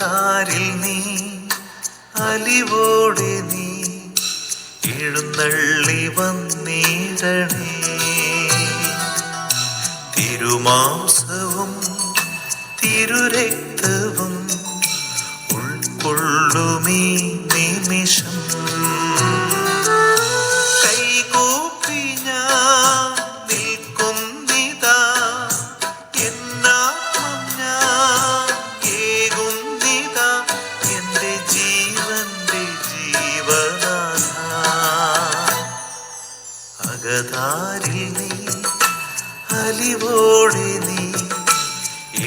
അകതാരിൽ നീ അലിവോടെ നീ എഴുന്നള്ളി വന്നിടണേ. തിരുമാംസവും തിരുരക്തവും ഉൾക്കൊള്ളുമീ നിമിഷം കൈകൂപ്പി ഞാൻ നിൽക്കുന്നിതാ. എന്നാത്മം ഞാൻ ഏകുന്നിതാ എൻ്റെ ജീവന്റെ ജീവനാഥ. അകതാരിൽ നീ അലിവോടെ നീ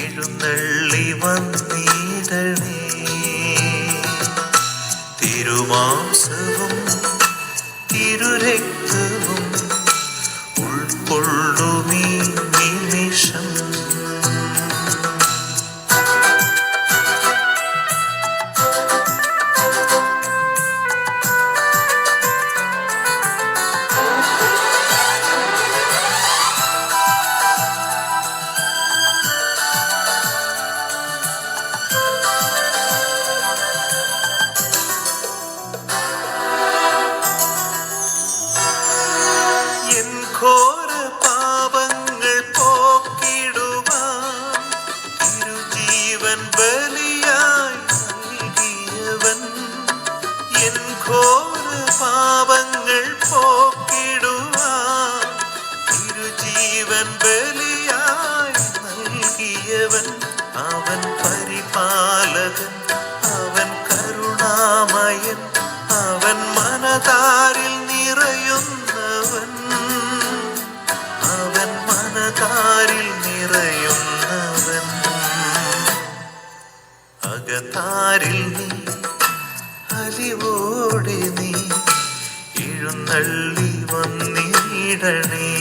എഴുന്നള്ളി വന്നിടണേ. തിരുമാംസവും തിരുരക്തവും ഉൾക്കൊള്ളുമീ നിമിഷം ഘോര പാപങ്ങൾ പോക്കിടുവാൻ തിരുജീവൻ ബലിയായി നൽകിയവൻ. എൻ ഘോര പാപങ്ങൾ പോക്കിടുവാൻ തിരുജീവൻ ബലിയായി നൽകിയവൻ. അവൻ പരിപാലകൻ, അവൻ കരുണാമയൻ, അവൻ മനതാരിൽ നിറയുന്നവൻ, അവൻ മനതാരിൽ നിറയുന്നവൻ. അകതാരിൽ നീ അലിവോടെ നീ എഴുന്നള്ളി വന്നിടണേ.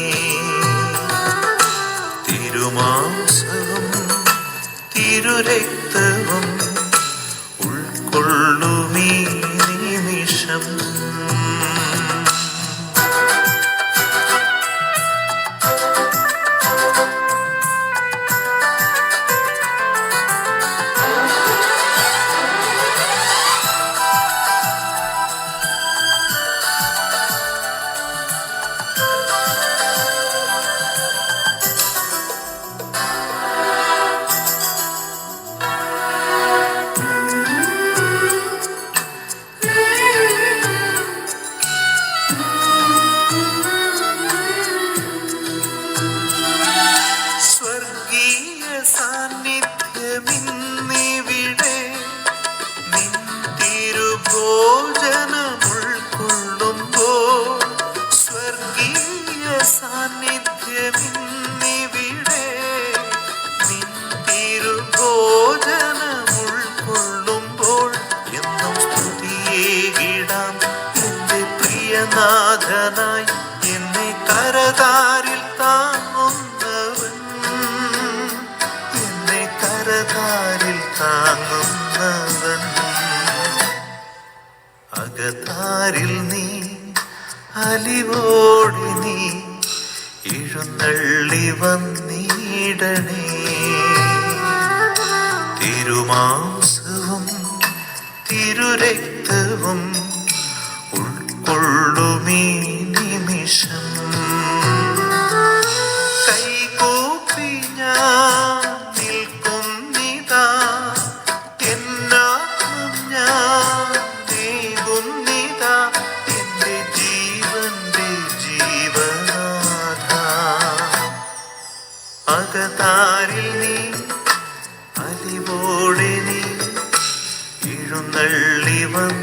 തിരുമാംസവും തിരുരക്തവും ഉൾക്കൊള്ളുമീ നിമിഷം സാന്നിധ്യമിന്നിവിടെ നിൻ തിരുഭോജനമുൾക്കൊള്ളുമ്പോൾ. സ്വർഗീയ സാന്നിധ്യമിന്നിവിടെ നിൻ തിരുഭോജനമുൾക്കൊള്ളുമ്പോൾ. എന്നും സ്തുതിയേകിടാം എൻ്റെ പ്രിയനാഥനായി എന്നെ കരതാരിൽ താങ്ങുന്നവൻ, കരതാരിൽ താങ്ങുന്നവൻ. അകതാരിൽ നീ അലിവോടെ നീ എഴുന്നള്ളി വന്നിടണേ. തിരുമാംസവും തിരുരക്തവും ഉൾക്കൊള്ളുമീ നിമിഷം കൈകൂപ്പി ഞാൻ നിൽക്കുന്നിതാ. എന്നാത്മം ഞാൻ ഏകുന്നിതാ എൻ്റെ ജീവന്റെ ജീവനാഥ. അകതാരിൽ നീ അലിവോടെ നീ എഴുന്നള്ളി വന്നിടണേ.